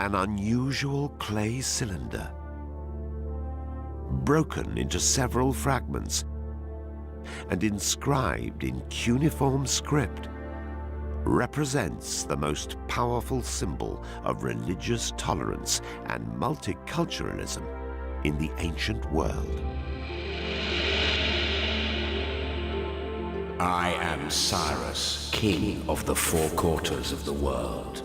an unusual clay cylinder, broken into several fragments and inscribed in cuneiform script, represents the most powerful symbol of religious tolerance and multiculturalism in the ancient world. I am Cyrus, king of the four quarters of the world.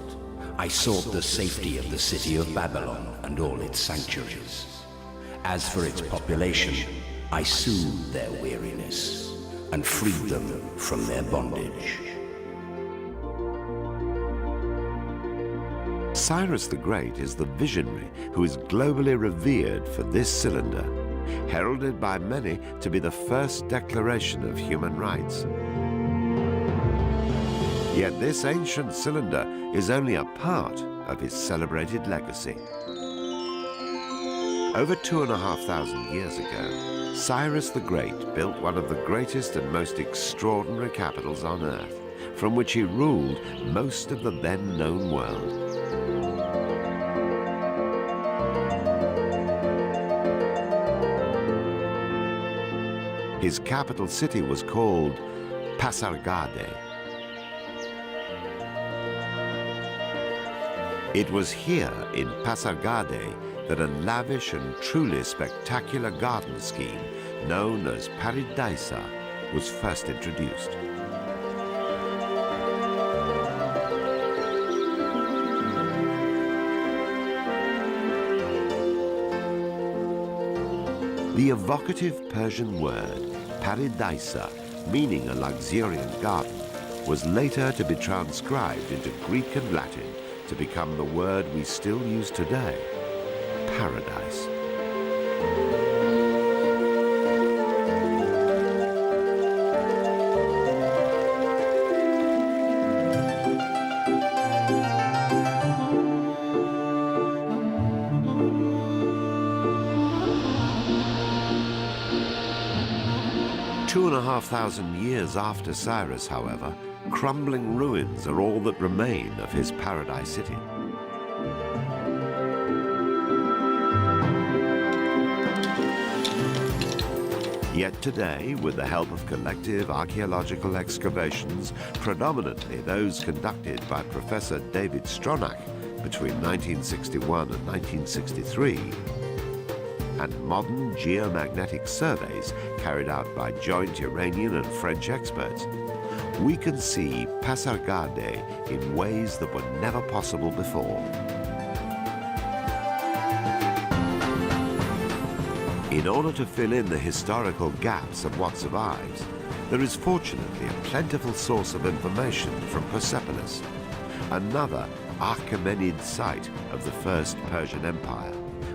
I sought the safety of the city of Babylon and all its sanctuaries. As for its population, I soothed their weariness and freed them from their bondage. Cyrus the Great is the visionary who is globally revered for this cylinder, heralded by many to be the first declaration of human rights. Yet this ancient cylinder is only a part of his celebrated legacy. Over 2,500 years ago, Cyrus the Great built one of the greatest and most extraordinary capitals on Earth, from which he ruled most of the then known world. His capital city was called Pasargadae. It was here in Pasargadae that a lavish and truly spectacular garden scheme known as Paradise was first introduced. The evocative Persian word Paradise, meaning a luxuriant garden, was later to be transcribed into Greek and Latin to become the word we still use today, paradise. Two and a half thousand years after Cyrus, however, crumbling ruins are all that remain of his paradise city. Yet today, with the help of collective archaeological excavations, predominantly those conducted by Professor David Stronach between 1961 and 1963, and modern geomagnetic surveys carried out by joint Iranian and French experts, we can see Pasargadae in ways that were never possible before. In order to fill in the historical gaps of what survives, there is fortunately a plentiful source of information from Persepolis, another Achaemenid site of the First Persian Empire,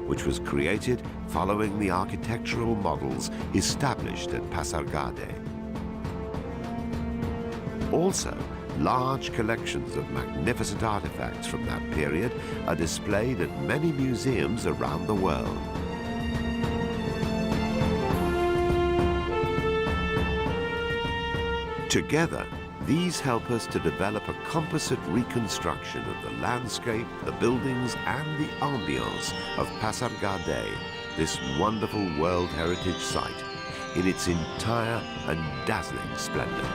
which was created following the architectural models established at Pasargadae. Also, large collections of magnificent artifacts from that period are displayed at many museums around the world. Together, these help us to develop a composite reconstruction of the landscape, the buildings, and the ambience of Pasargadae, this wonderful World Heritage Site, in its entire and dazzling splendor.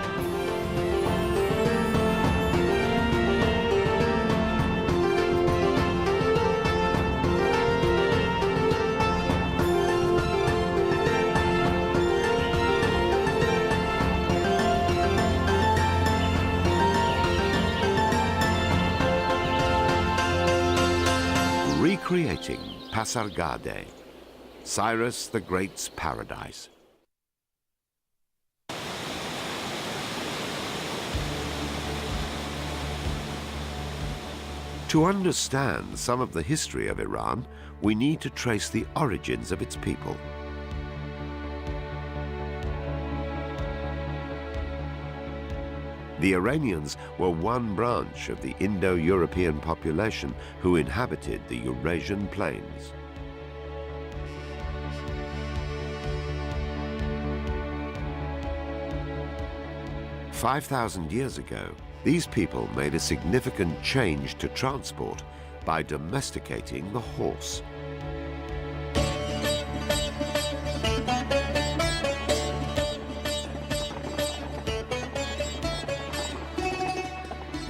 Recreating Pasargadae, Cyrus the Great's paradise. To understand some of the history of Iran, we need to trace the origins of its people. The Iranians were one branch of the Indo-European population who inhabited the Eurasian plains. "5,000 years ago, these people made a significant change to transport by domesticating the horse.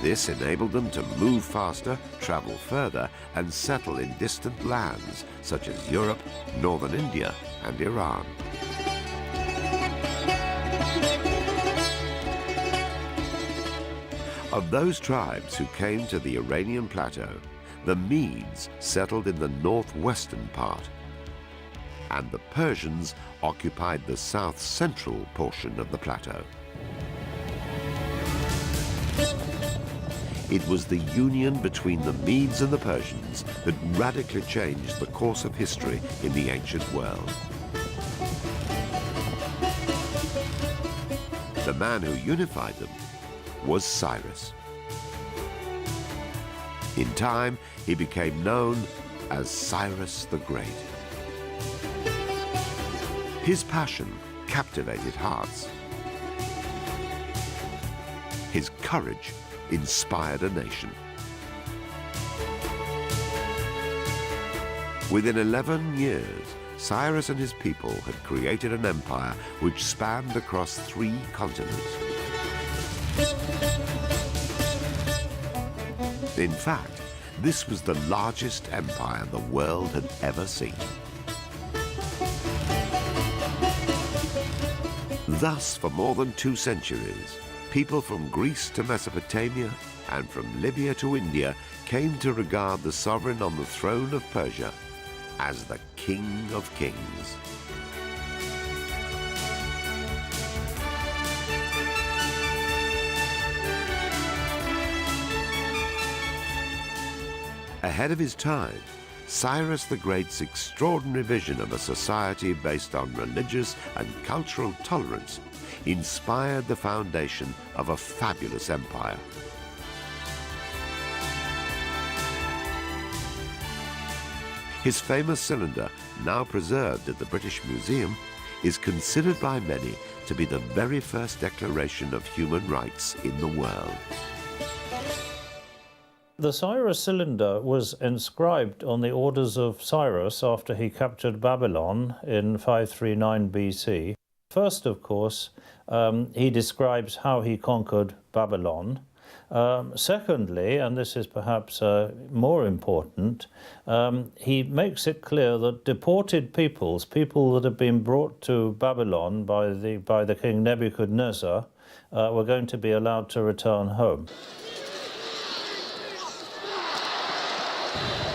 This enabled them to move faster, travel further, and settle in distant lands such as Europe, northern India, and Iran. Of those tribes who came to the Iranian plateau, the Medes settled in the northwestern part, and the Persians occupied the south-central portion of the plateau. It was the union between the Medes and the Persians that radically changed the course of history in the ancient world. The man who unified them was Cyrus. In time, he became known as Cyrus the Great. His passion captivated hearts. His courage inspired a nation. Within 11 years, Cyrus and his people had created an empire which spanned across 3 continents. In fact, this was the largest empire the world had ever seen. Thus, for more than 2 centuries, people from Greece to Mesopotamia and from Libya to India came to regard the sovereign on the throne of Persia as the King of Kings. Ahead of his time, Cyrus the Great's extraordinary vision of a society based on religious and cultural tolerance inspired the foundation of a fabulous empire. His famous cylinder, now preserved at the British Museum, is considered by many to be the very first declaration of human rights in the world. The Cyrus Cylinder was inscribed on the orders of Cyrus after he captured Babylon in 539 BC. First, of course, he describes how he conquered Babylon. Secondly, and this is perhaps more important, he makes it clear that deported peoples, people that have been brought to Babylon by the king Nebuchadnezzar, were going to be allowed to return home.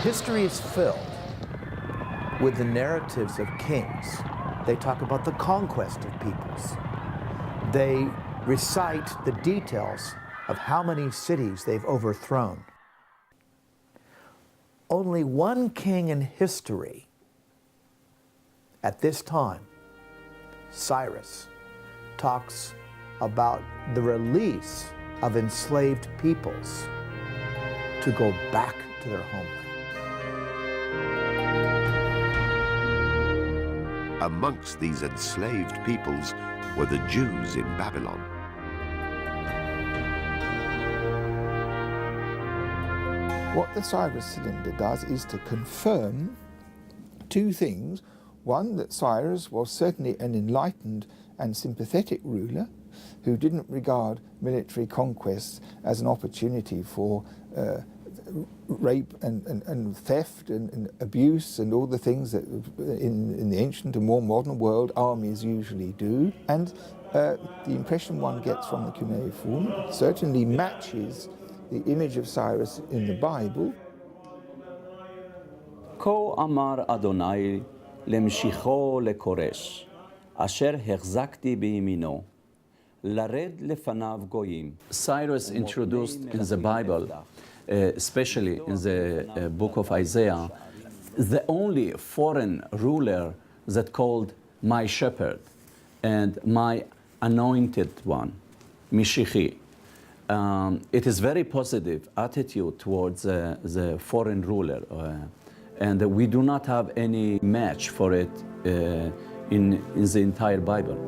History is filled with the narratives of kings. They talk about the conquest of peoples. They recite the details of how many cities they've overthrown. Only one king in history at this time, Cyrus, talks about the release of enslaved peoples to go back to their homeland. Amongst these enslaved peoples were the Jews in Babylon. What the Cyrus Cylinder does is to confirm 2 things. One, that Cyrus was certainly an enlightened and sympathetic ruler who didn't regard military conquests as an opportunity for rape and theft and abuse and all the things that in the ancient and more modern world armies usually do. And the impression one gets from the cuneiform certainly matches the image of Cyrus in the Bible. כה אמר אדוני למשיחו לכורש, אשר החזקתי בימינו, לרד לפניו גויים. Cyrus introduced in the Bible, especially in the book of Isaiah, the only foreign ruler that called my shepherd and my anointed one, Mishichi. It is very positive attitude towards the foreign ruler, and we do not have any match for it in the entire Bible.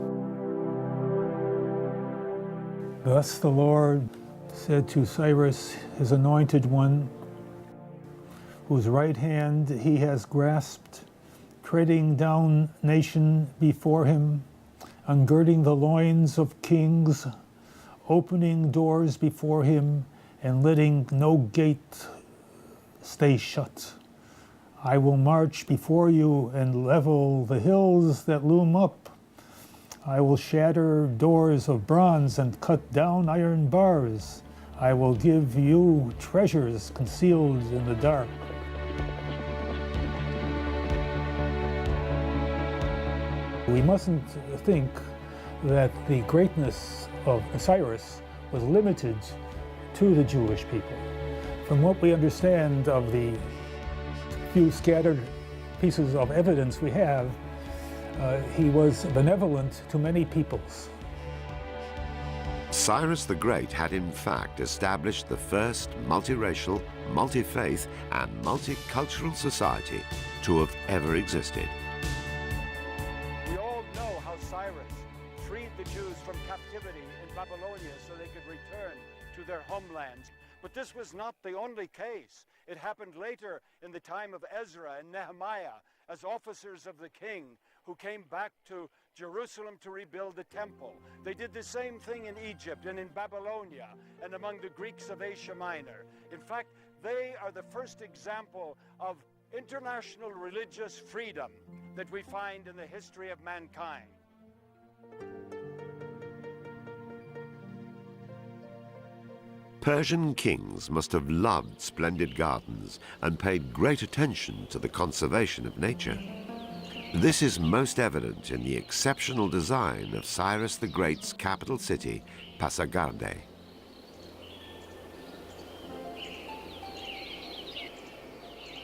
Thus the Lord said to Cyrus, his anointed one, whose right hand he has grasped, treading down nation before him, ungirding the loins of kings, opening doors before him, and letting no gate stay shut. I will march before you and level the hills that loom up. I will shatter doors of bronze and cut down iron bars. I will give you treasures concealed in the dark. We mustn't think that the greatness of Cyrus was limited to the Jewish people. From what we understand of the few scattered pieces of evidence we have, he was benevolent to many peoples. Cyrus the Great had in fact established the first multiracial, multi-faith and multicultural society to have ever existed. We all know how Cyrus freed the Jews from captivity in Babylonia so they could return to their homelands. But this was not the only case. It happened later in the time of Ezra and Nehemiah as officers of the king who came back to Jerusalem to rebuild the temple. They did the same thing in Egypt and in Babylonia and among the Greeks of Asia Minor. In fact, they are the first example of international religious freedom that we find in the history of mankind. Persian kings must have loved splendid gardens and paid great attention to the conservation of nature. This is most evident in the exceptional design of Cyrus the Great's capital city, Pasargadae.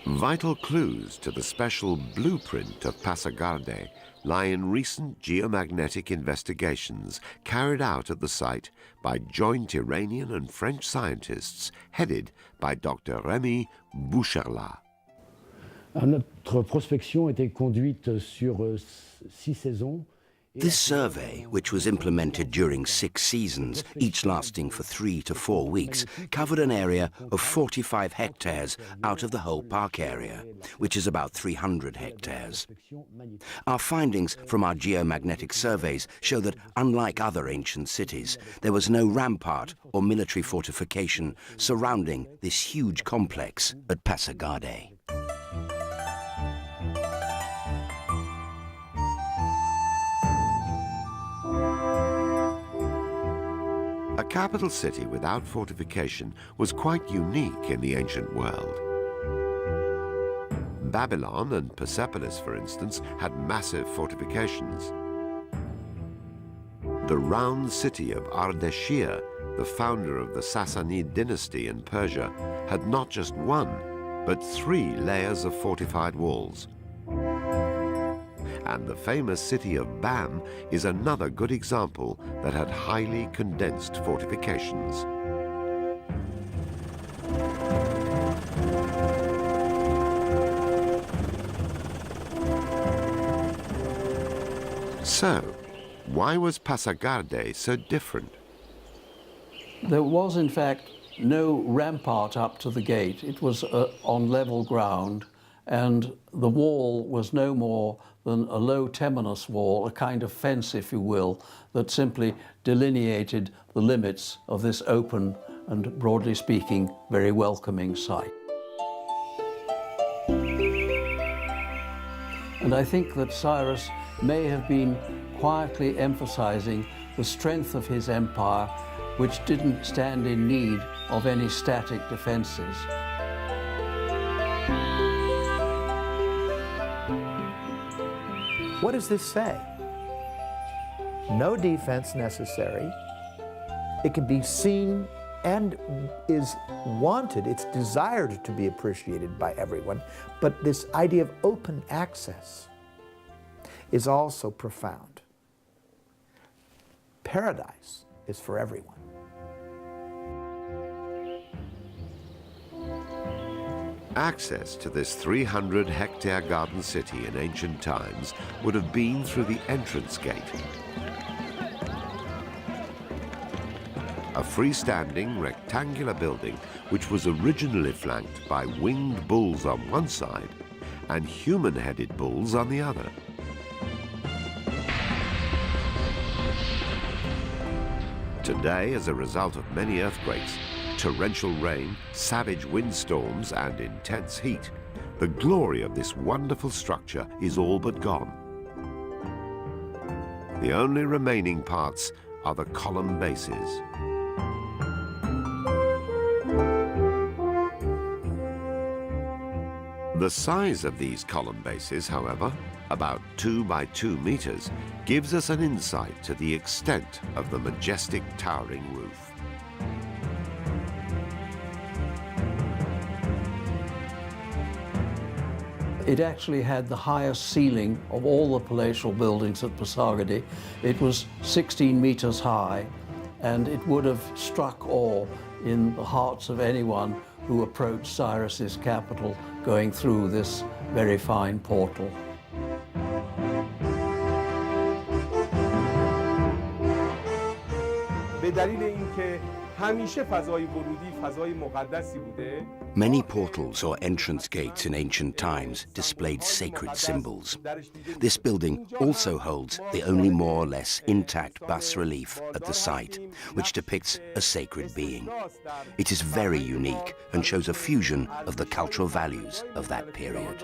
Vital clues to the special blueprint of Pasargadae lie in recent geomagnetic investigations carried out at the site by joint Iranian and French scientists headed by Dr. Rémy Boucherla. Notre prospection était conduite sur 6 saisons. This survey, which was implemented during 6 seasons, each lasting for 3 to 4 weeks, covered an area of 45 hectares out of the whole park area, which is about 300 hectares. Our findings from our geomagnetic surveys show that, unlike other ancient cities, there was no rampart or military fortification surrounding this huge complex at Pasargadae. A capital city without fortification was quite unique in the ancient world. Babylon and Persepolis, for instance, had massive fortifications. The round city of Ardashir, the founder of the Sassanid dynasty in Persia, had not just 1, but 3 layers of fortified walls. And the famous city of Bam is another good example that had highly condensed fortifications. So, why was Pasargadae so different? There was, in fact, no rampart up to the gate. It was on level ground, and the wall was no more than a low temenus wall, a kind of fence, if you will, that simply delineated the limits of this open and, broadly speaking, very welcoming site. And I think that Cyrus may have been quietly emphasizing the strength of his empire, which didn't stand in need of any static defenses. What does this say? No defense necessary. It can be seen and is wanted, it's desired to be appreciated by everyone, but this idea of open access is also profound. Paradise is for everyone. Access to this 300-hectare garden city in ancient times would have been through the entrance gate. a freestanding rectangular building which was originally flanked by winged bulls on one side and human-headed bulls on the other. Today, as a result of many earthquakes, torrential rain, savage windstorms, and intense heat, the glory of this wonderful structure is all but gone. The only remaining parts are the column bases. The size of these column bases, however, about 2 by 2 meters, gives us an insight to the extent of the majestic towering roof. It actually had the highest ceiling of all the palatial buildings at Pasargadae. It was 16 meters high, and it would have struck awe in the hearts of anyone who approached Cyrus's capital going through this very fine portal. Many portals or entrance gates in ancient times displayed sacred symbols. This building also holds the only more or less intact bas-relief at the site, which depicts a sacred being. It is very unique and shows a fusion of the cultural values of that period.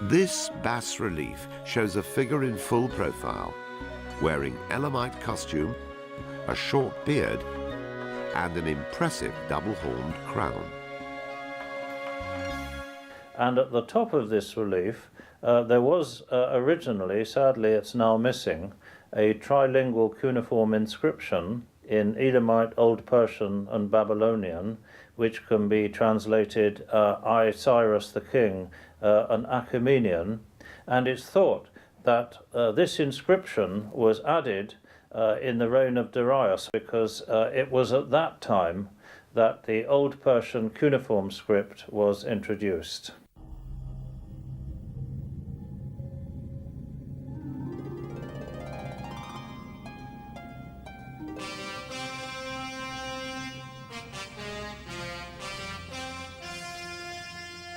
This bas-relief shows a figure in full profile, wearing Elamite costume, a short beard, and an impressive double-horned crown. And at the top of this relief, there was originally, sadly it's now missing, a trilingual cuneiform inscription in Elamite, Old Persian and Babylonian, which can be translated, I, Cyrus the King, an Achaemenian, and it's thought that this inscription was added in the reign of Darius because it was at that time that the Old Persian cuneiform script was introduced.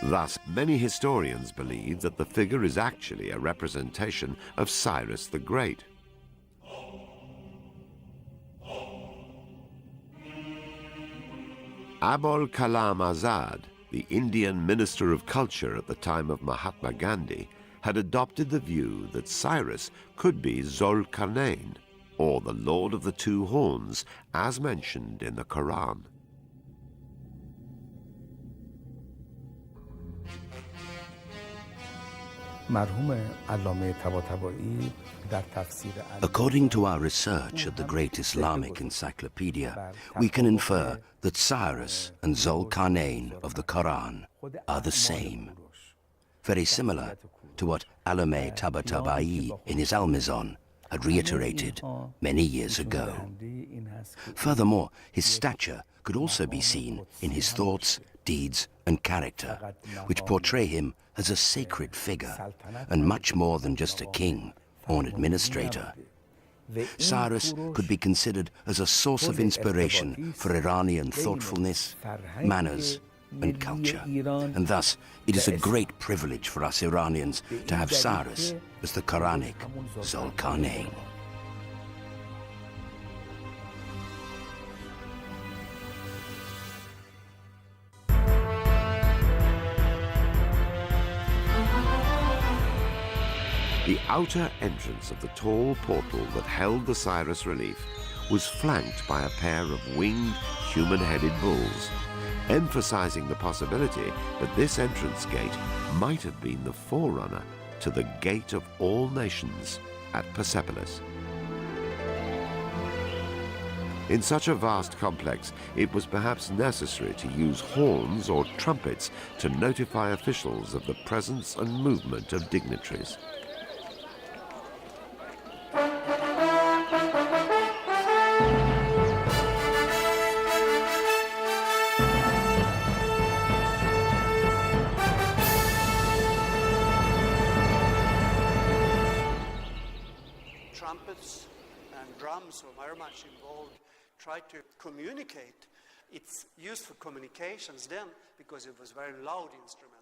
Thus, many historians believe that the figure is actually a representation of Cyrus the Great. Abul Kalam Azad, the Indian Minister of Culture at the time of Mahatma Gandhi, had adopted the view that Cyrus could be Zul-Karnain, or the Lord of the Two Horns, as mentioned in the Quran. According to our research at the Great Islamic Encyclopedia, we can infer that Cyrus and Zul-Karnain of the Quran are the same, very similar to what Alameh Tabatabai in his Almizan had reiterated many years ago. Furthermore, his stature could also be seen in his thoughts, deeds, and character, which portray him as a sacred figure, and much more than just a king or an administrator. Cyrus could be considered as a source of inspiration for Iranian thoughtfulness, manners, and culture. And thus, it is a great privilege for us Iranians to have Cyrus as the Quranic Zul-Karnain. The outer entrance of the tall portal that held the Cyrus relief was flanked by a pair of winged, human-headed bulls, emphasizing the possibility that this entrance gate might have been the forerunner to the Gate of All Nations at Persepolis. In such a vast complex, it was perhaps necessary to use horns or trumpets to notify officials of the presence and movement of dignitaries. trumpets and drums, were very much involved, tried to communicate. It's used for communications then because it was a very loud instrument.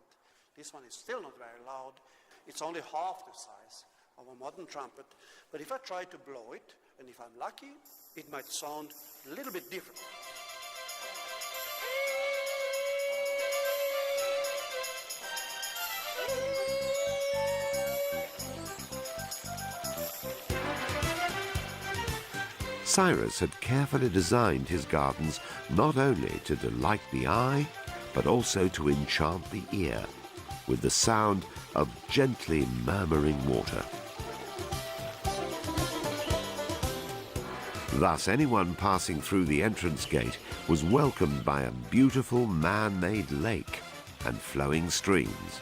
This one is still not very loud. It's only half the size of a modern trumpet. But if I try to blow it, and if I'm lucky, it might sound a little bit different. Cyrus had carefully designed his gardens not only to delight the eye, but also to enchant the ear with the sound of gently murmuring water. Thus, anyone passing through the entrance gate was welcomed by a beautiful man-made lake and flowing streams.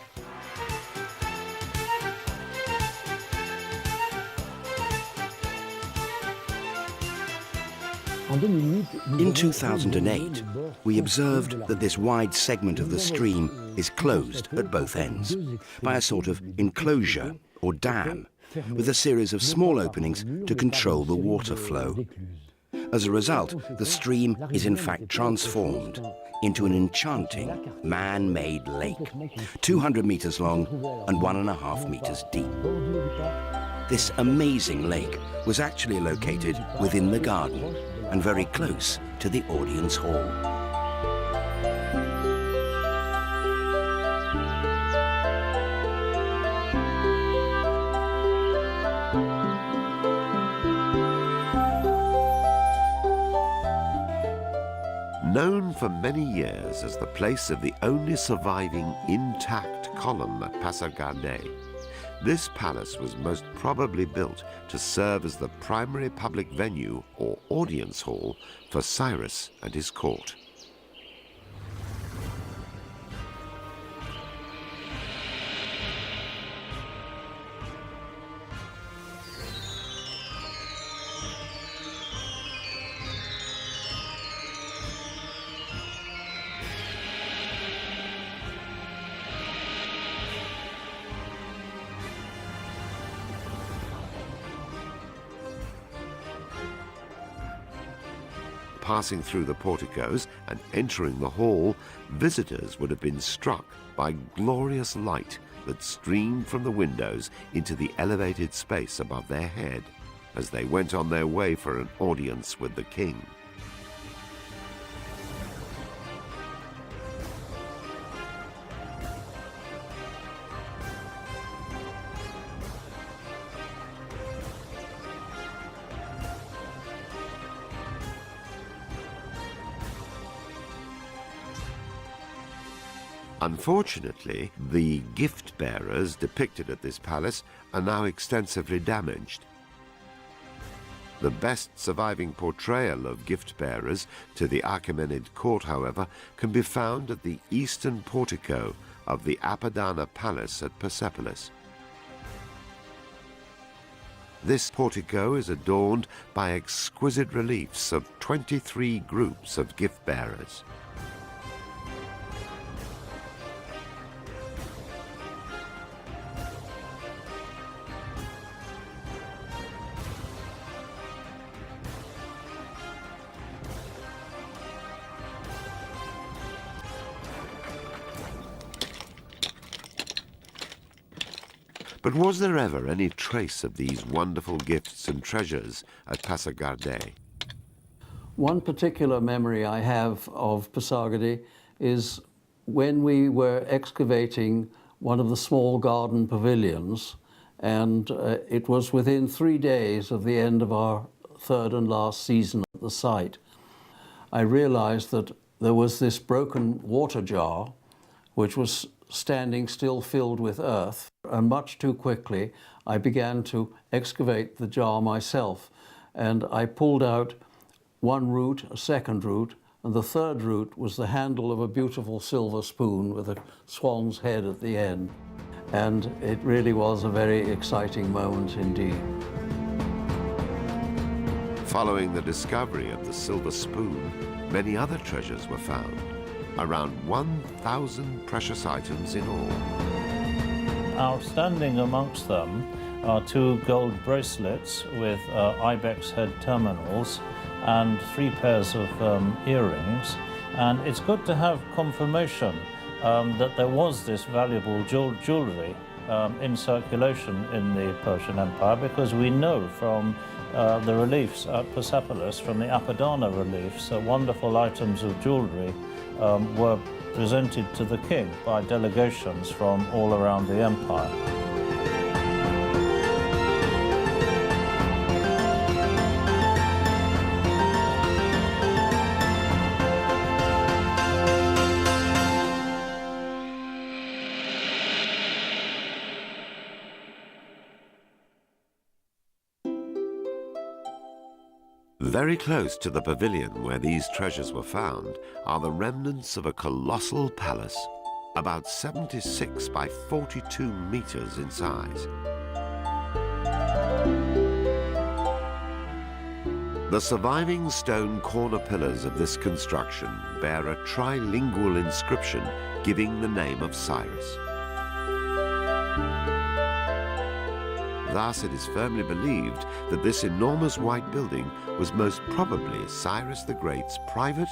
In 2008, we observed that this wide segment of the stream is closed at both ends by a sort of enclosure or dam, with a series of small openings to control the water flow. As a result, the stream is in fact transformed into an enchanting man-made lake, 200 meters long and 1.5 meters deep. This amazing lake was actually located within the garden and very close to the audience hall. Known for many years as the place of the only surviving intact column at Pasargadae, this palace was most probably built to serve as the primary public venue or audience hall for Cyrus and his court. Passing through the porticos and entering the hall, visitors would have been struck by glorious light that streamed from the windows into the elevated space above their head as they went on their way for an audience with the king. Unfortunately, the gift bearers depicted at this palace are now extensively damaged. The best surviving portrayal of gift bearers to the Achaemenid court, however, can be found at the eastern portico of the Apadana Palace at Persepolis. This portico is adorned by exquisite reliefs of 23 groups of gift bearers. But was there ever any trace of these wonderful gifts and treasures at Pasargadae? One particular memory I have of Pasargadae is when we were excavating one of the small garden pavilions, and it was within 3 days of the end of our third and last season at the site. I realized that there was this broken water jar which was standing still filled with earth, and much too quickly I began to excavate the jar myself, and I pulled out one root, a second root, and the third root was the handle of a beautiful silver spoon with a swan's head at the end, and it really was a very exciting moment indeed. Following the discovery of the silver spoon, many other treasures were found. Around 1,000 precious items in all. Outstanding amongst them are 2 gold bracelets with ibex head terminals and 3 pairs of earrings. And it's good to have confirmation that there was this valuable jewelry in circulation in the Persian Empire, because we know from the reliefs at Persepolis, from the Apadana reliefs, wonderful items of jewelry were presented to the king by delegations from all around the empire. Very close to the pavilion where these treasures were found are the remnants of a colossal palace, about 76 by 42 meters in size. The surviving stone corner pillars of this construction bear a trilingual inscription giving the name of Cyrus. Thus, it is firmly believed that this enormous white building was most probably Cyrus the Great's private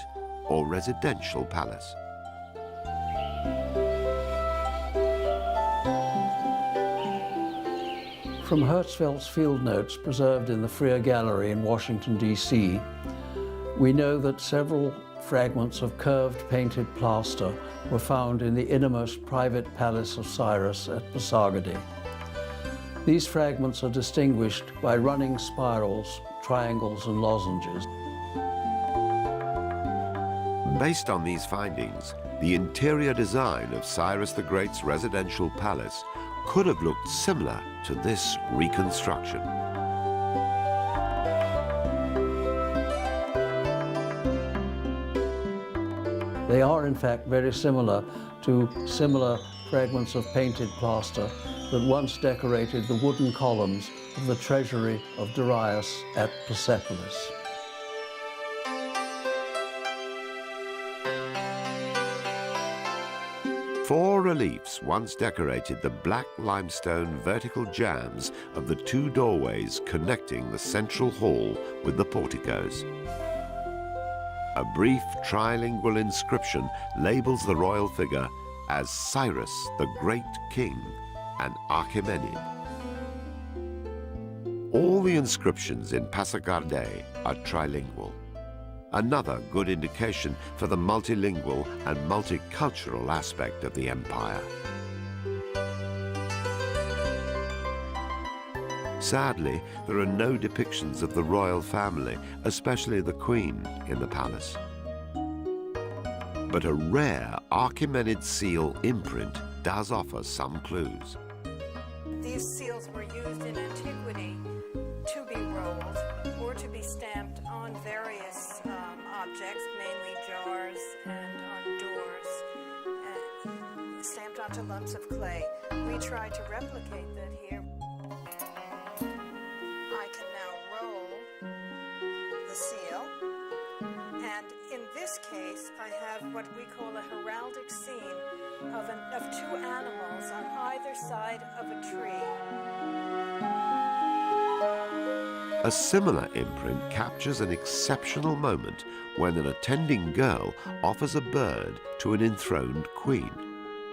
or residential palace. From Hertzfeldt's field notes preserved in the Freer Gallery in Washington, D.C., we know that several fragments of curved painted plaster were found in the innermost private palace of Cyrus at Pasargadae. These fragments are distinguished by running spirals, triangles, and lozenges. Based on these findings, the interior design of Cyrus the Great's residential palace could have looked similar to this reconstruction. They are, in fact, very similar to similar fragments of painted plaster that once decorated the wooden columns of the treasury of Darius at Persepolis. Four reliefs once decorated the black limestone vertical jambs of the 2 doorways connecting the central hall with the porticos. A brief trilingual inscription labels the royal figure as Cyrus the Great King and Achaemenid. All the inscriptions in Pasargadae are trilingual, another good indication for the multilingual and multicultural aspect of the empire. Sadly, there are no depictions of the royal family, especially the Queen, in the palace. But a rare Achaemenid seal imprint does offer some clues. These seals were used in antiquity to be rolled or to be stamped on various objects, mainly jars and on doors, stamped onto lumps of clay. We try to replicate that here. I can now roll the seal, and in this case I have what we call a heraldic scene of 2 animals on either side of a tree. A similar imprint captures an exceptional moment when an attending girl offers a bird to an enthroned queen,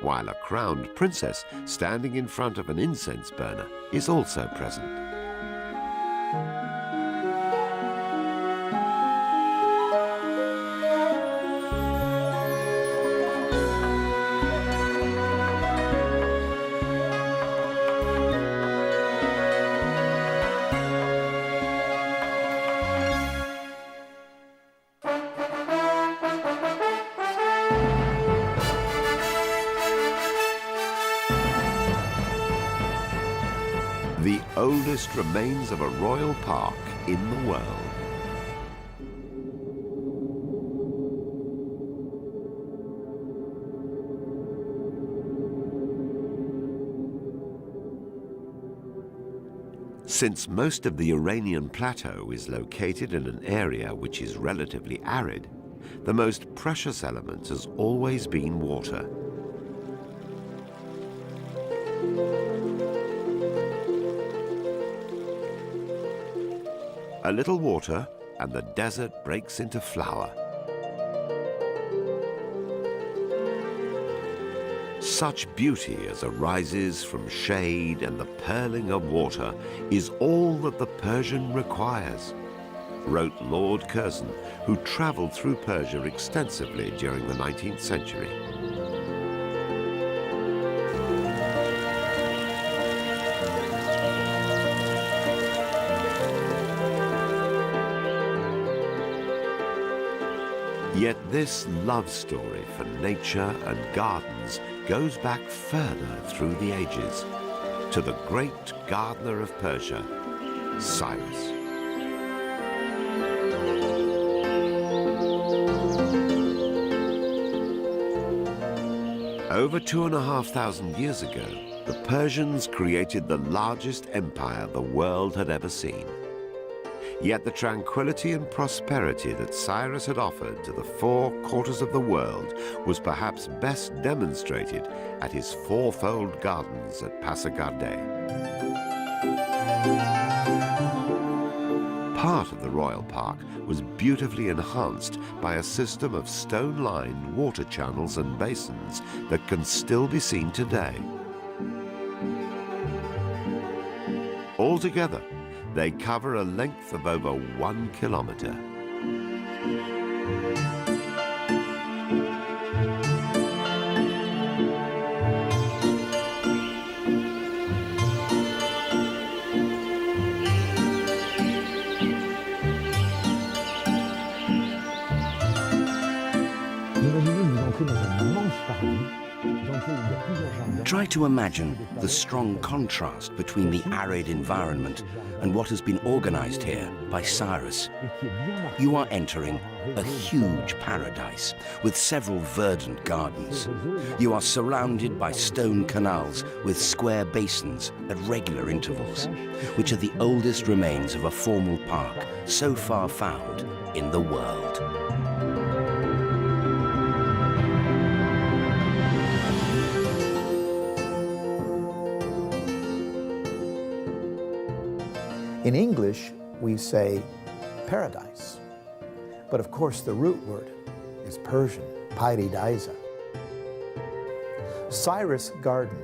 while a crowned princess standing in front of an incense burner is also present. The oldest remains of a royal park in the world. Since most of the Iranian plateau is located in an area which is relatively arid, the most precious element has always been water. A little water and the desert breaks into flower. Such beauty as arises from shade and the purling of water is all that the Persian requires, wrote Lord Curzon, who travelled through Persia extensively during the 19th century. Yet this love story for nature and gardens goes back further through the ages, to the great gardener of Persia, Cyrus. Over 2,500 years ago, the Persians created the largest empire the world had ever seen. Yet the tranquility and prosperity that Cyrus had offered to the 4 quarters of the world was perhaps best demonstrated at his 4-fold gardens at Pasargadae. Part of the royal park was beautifully enhanced by a system of stone-lined water channels and basins that can still be seen today. Altogether, they cover a length of over 1 kilometer. Try to imagine the strong contrast between the arid environment and what has been organized here by Cyrus. You are entering a huge paradise with several verdant gardens. You are surrounded by stone canals with square basins at regular intervals, which are the oldest remains of a formal park so far found in the world. In English, we say paradise. But of course, the root word is Persian, Paradisa. Cyrus Garden,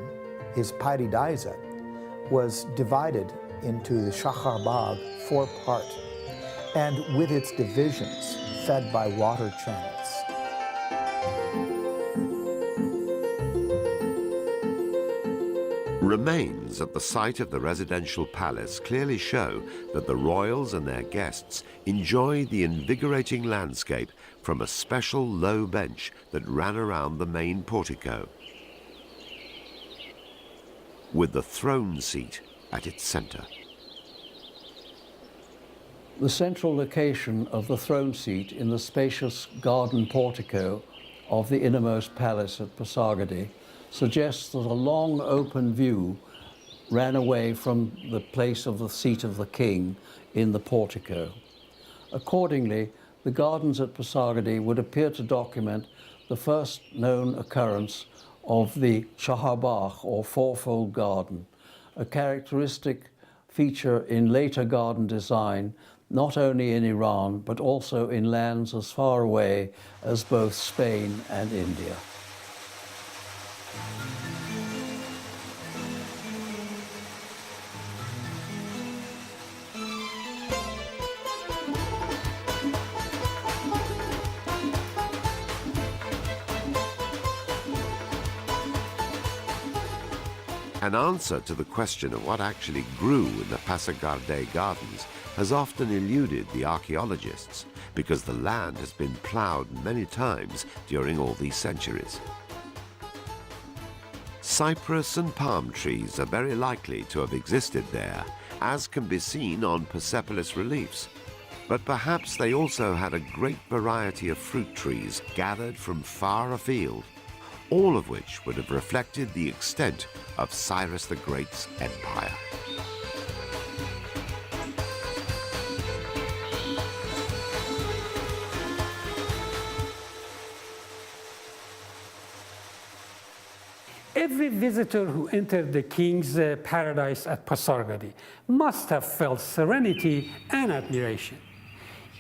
his Paradisa, was divided into the Shahar Bagh 4-part, and with its divisions fed by water channels. Remains at the site of the residential palace clearly show that the royals and their guests enjoyed the invigorating landscape from a special low bench that ran around the main portico, with the throne seat at its center. The central location of the throne seat in the spacious garden portico of the innermost palace at Pasargadae suggests that a long open view ran away from the place of the seat of the king in the portico. Accordingly, the gardens at Pasargadae would appear to document the first known occurrence of the Shaharbagh, or 4-fold garden, a characteristic feature in later garden design, not only in Iran, but also in lands as far away as both Spain and India. An answer to the question of what actually grew in the Pasargadae gardens has often eluded the archaeologists, because the land has been ploughed many times during all these centuries. Cypress and palm trees are very likely to have existed there, as can be seen on Persepolis reliefs. But perhaps they also had a great variety of fruit trees gathered from far afield, all of which would have reflected the extent of Cyrus the Great's empire. Every Every visitor who entered the king's paradise at Pasargadae must have felt serenity and admiration.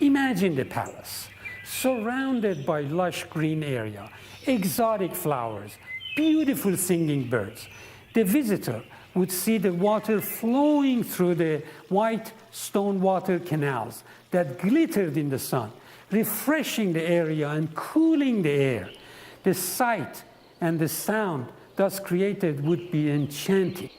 Imagine the palace, surrounded by lush green area, exotic flowers, beautiful singing birds. The visitor would see the water flowing through the white stone water canals that glittered in the sun, refreshing the area and cooling the air. The sight and the sound thus created would be enchanting.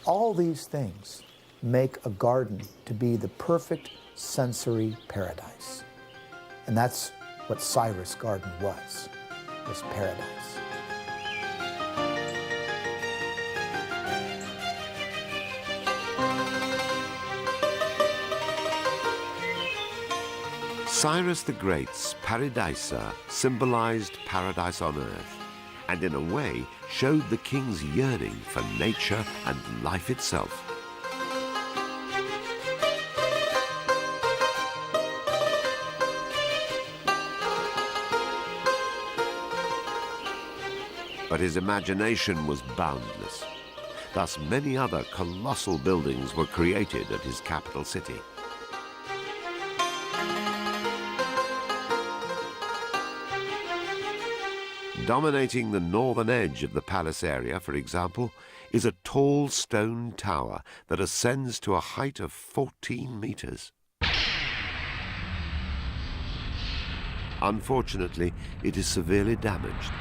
All these things make a garden to be the perfect sensory paradise. And that's what Cyrus Garden was paradise. Cyrus the Great's Paradisa symbolized paradise on earth, and in a way showed the king's yearning for nature and life itself. But his imagination was boundless. Thus, many other colossal buildings were created at his capital city. Dominating the northern edge of the palace area, for example, is a tall stone tower that ascends to a height of 14 meters. Unfortunately, it is severely damaged.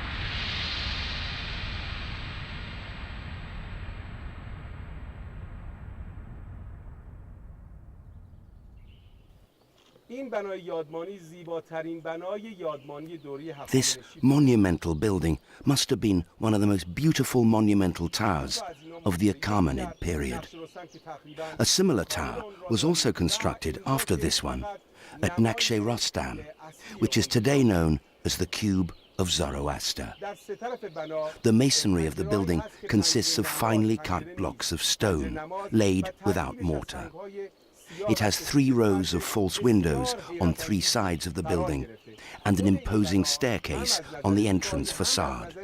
This monumental building must have been one of the most beautiful monumental towers of the Achaemenid period. A similar tower was also constructed after this one at Nakhche-Rostan, which is today known as the Cube of Zoroaster. The masonry of the building consists of finely cut blocks of stone laid without mortar. It has 3 rows of false windows on 3 sides of the building and an imposing staircase on the entrance facade,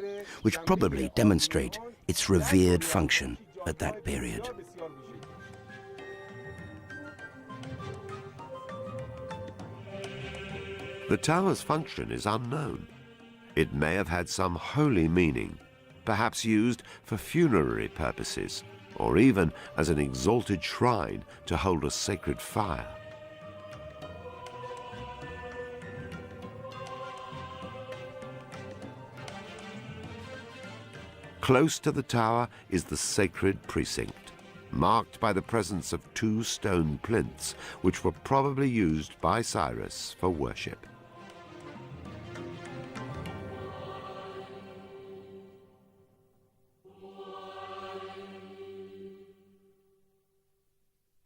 which probably demonstrate its revered function at that period. The tower's function is unknown. It may have had some holy meaning, perhaps used for funerary purposes, or even as an exalted shrine to hold a sacred fire. Close to the tower is the sacred precinct, marked by the presence of 2 stone plinths, which were probably used by Cyrus for worship.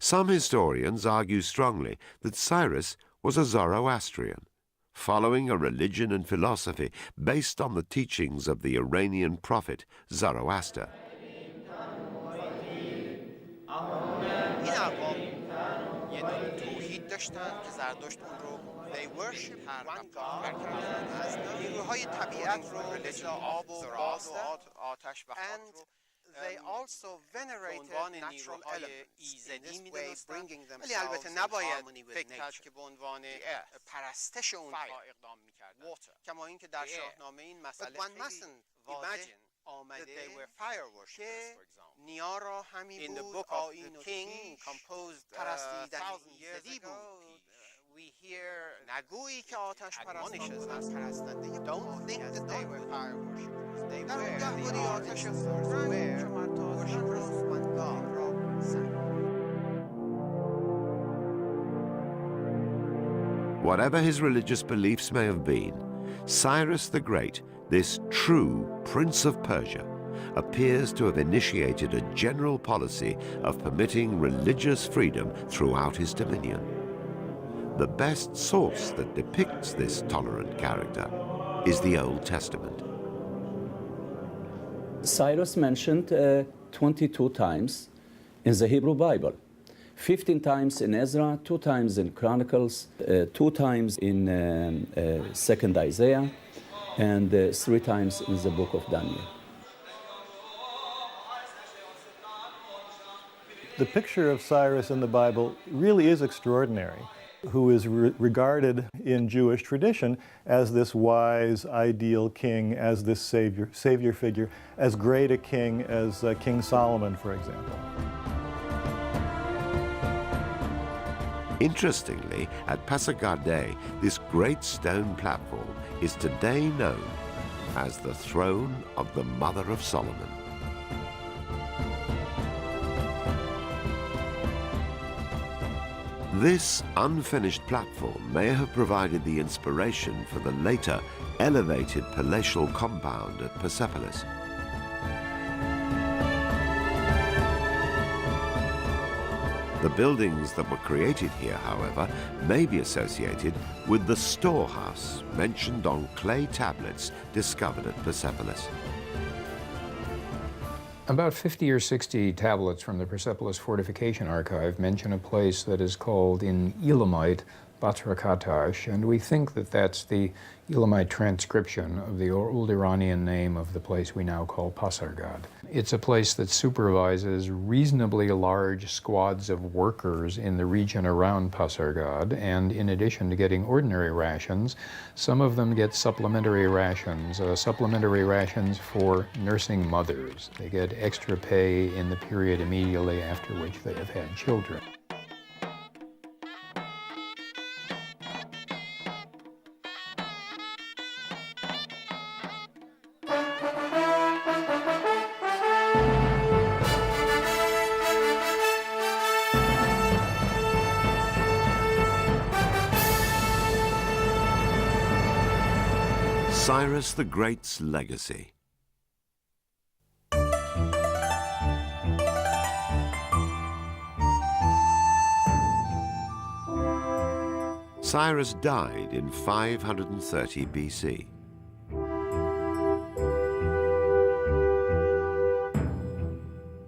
Some historians argue strongly that Cyrus was a Zoroastrian, following a religion and philosophy based on the teachings of the Iranian prophet Zoroaster. They worship one God, نیروهای طبیعت رو مثل آب و گاز و آتش و خاک رو they also venerated natural elements in this way, bringing themselves in harmony with nature. پرستش اونها اقدام می‌کردند. کما اینکه در شاهنامه این مسئله خیلی واضح آمده that they were fire worshippers, for example. نیا را همی بود آیین و king پرستیدن ایزدی بود. We hear نگویی که آتش پرستان پرستنده. Don't think that they were fire worshippers. They were the artists were worshippers of one God. Whatever his religious beliefs may have been, Cyrus the Great, this true Prince of Persia, appears to have initiated a general policy of permitting religious freedom throughout his dominion. The best source that depicts this tolerant character is the Old Testament. Cyrus mentioned 22 times in the Hebrew Bible. 15 times in Ezra, 2 times in Chronicles, 2 times in 2nd Isaiah, and 3 times in the book of Daniel. The picture of Cyrus in the Bible really is extraordinary, who is regarded in Jewish tradition as this wise, ideal king, as this savior figure, as great a king as King Solomon, for example. Interestingly, at Pasargadae, this great stone platform is today known as the throne of the Mother of Solomon. This unfinished platform may have provided the inspiration for the later elevated palatial compound at Persepolis. The buildings that were created here, however, may be associated with the storehouse mentioned on clay tablets discovered at Persepolis. About 50 or 60 tablets from the Persepolis Fortification Archive mention a place that is called in Elamite Batrakatash, and we think that that's the Elamite transcription of the old Iranian name of the place we now call Pasargadae. It's a place that supervises reasonably large squads of workers in the region around Pasargadae, and in addition to getting ordinary rations, some of them get supplementary rations for nursing mothers. They get extra pay in the period immediately after which they have had children. Cyrus the Great's legacy. Cyrus died in 530 BC.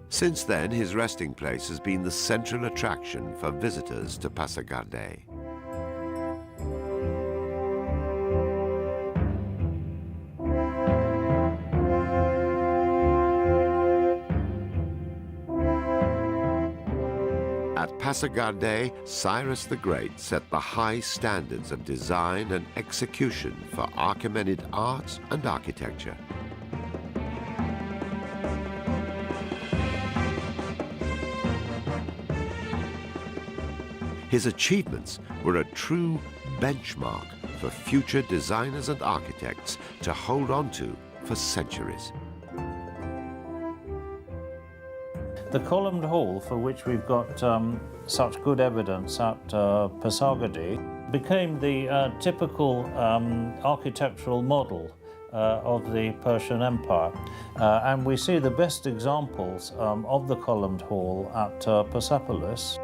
Since then, his resting place has been the central attraction for visitors to Pasargadae. At Pasargadae, Cyrus the Great set the high standards of design and execution for Achaemenid art and architecture. His achievements were a true benchmark for future designers and architects to hold on to for centuries. The columned hall, for which we've got such good evidence at Pasargadae, became the typical architectural model of the Persian Empire. And we see the best examples of the columned hall at Persepolis.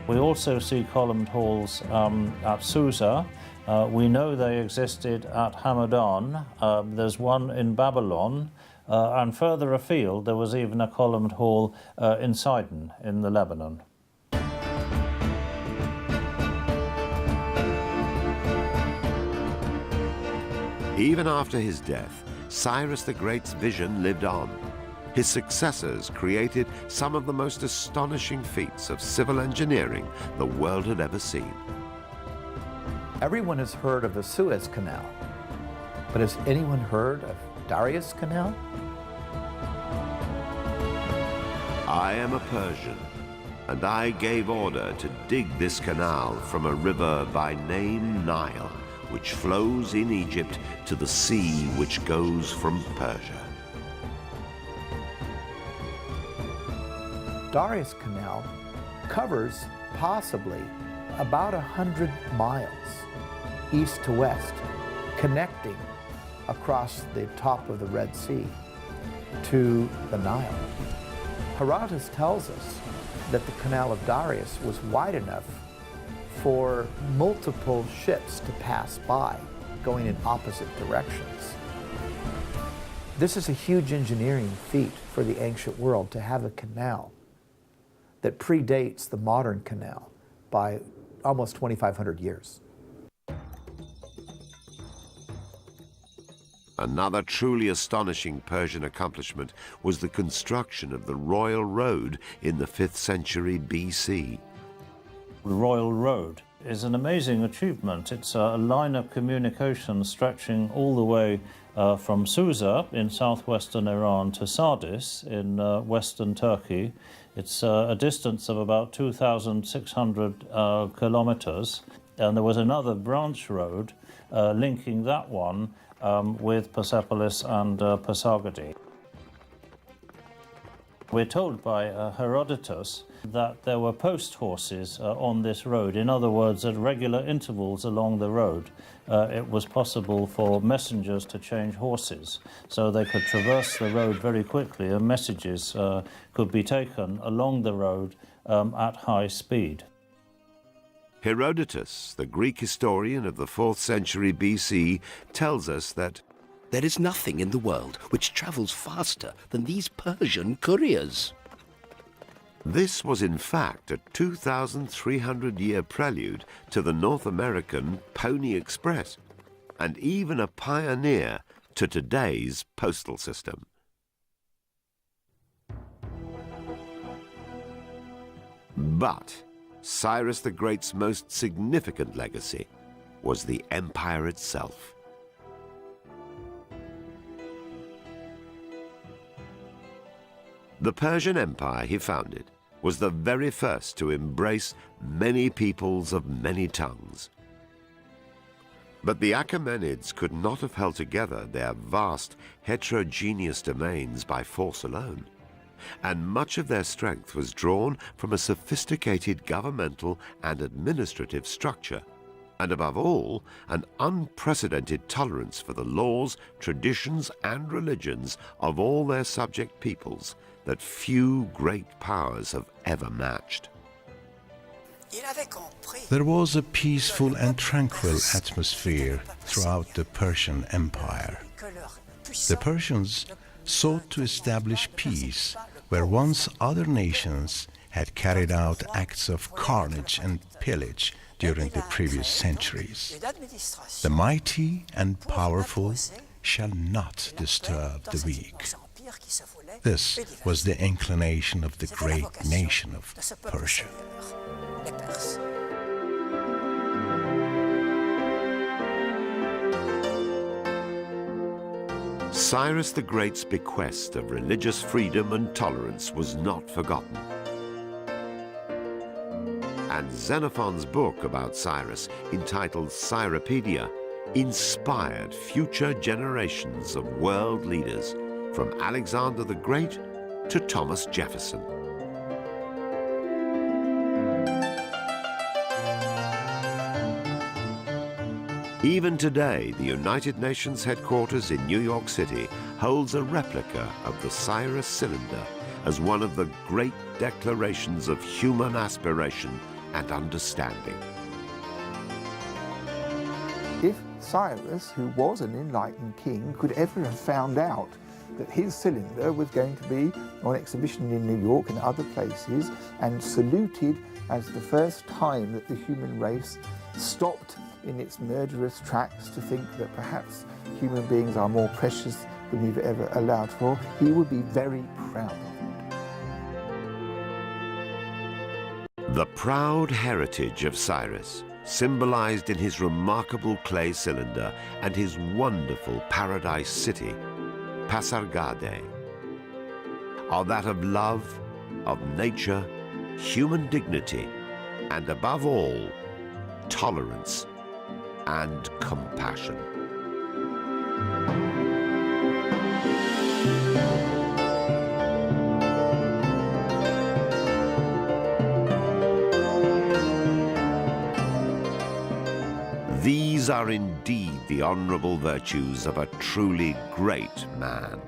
We also see columned halls at Susa. We know they existed at Hamadan. There's one in Babylon, and further afield there was even a columned hall in Sidon in the Lebanon. Even after his death, Cyrus the Great's vision lived on. His successors created some of the most astonishing feats of civil engineering the world had ever seen. Everyone has heard of the Suez Canal, but has anyone heard of Darius Canal? I am a Persian, and I gave order to dig this canal from a river by name Nile, which flows in Egypt to the sea which goes from Persia. Darius Canal covers possibly about 100 miles east to west, connecting across the top of the Red Sea to the Nile. Herodotus tells us that the Canal of Darius was wide enough for multiple ships to pass by, going in opposite directions. This is a huge engineering feat for the ancient world, to have a canal that predates the modern canal by almost 2,500 years. Another truly astonishing Persian accomplishment was the construction of the Royal Road in the 5th century BC. The Royal Road is an amazing achievement. It's a line of communication stretching all the way from Susa in southwestern Iran to Sardis in western Turkey. It's a distance of about 2,600 kilometers, and there was another branch road linking that one with Persepolis and Pasargadae. We're told by Herodotus that there were post horses on this road. In other words, at regular intervals along the road, it was possible for messengers to change horses, so they could traverse the road very quickly, and messages could be taken along the road at high speed. Herodotus, the Greek historian of the 4th century BC, tells us that there is nothing in the world which travels faster than these Persian couriers. This was in fact a 2,300-year prelude to the North American Pony Express, and even a pioneer to today's postal system. But Cyrus the Great's most significant legacy was the empire itself. The Persian Empire he founded was the very first to embrace many peoples of many tongues. But the Achaemenids could not have held together their vast, heterogeneous domains by force alone, and much of their strength was drawn from a sophisticated governmental and administrative structure, and above all, an unprecedented tolerance for the laws, traditions, and religions of all their subject peoples that few great powers have ever matched. There was a peaceful and tranquil atmosphere throughout the Persian Empire. The Persians sought to establish peace where once other nations had carried out acts of carnage and pillage during the previous centuries. The mighty and powerful shall not disturb the weak. This was the inclination of the great nation of Persia. Cyrus the Great's bequest of religious freedom and tolerance was not forgotten. And Xenophon's book about Cyrus, entitled Cyropedia, inspired future generations of world leaders, from Alexander the Great to Thomas Jefferson. Even today, the United Nations headquarters in New York City holds a replica of the Cyrus Cylinder as one of the great declarations of human aspiration and understanding. If Cyrus, who was an enlightened king, could ever have found out that his cylinder was going to be on exhibition in New York and other places, and saluted as the first time that the human race stopped in its murderous tracks to think that perhaps human beings are more precious than we've ever allowed for, he would be very proud of it. The proud heritage of Cyrus, symbolized in his remarkable clay cylinder and his wonderful paradise city, Pasargadae, are that of love, of nature, human dignity, and above all, tolerance and compassion. These are indeed the honorable virtues of a truly great man,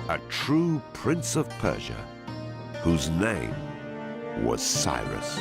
a true prince of Persia, whose name was Cyrus.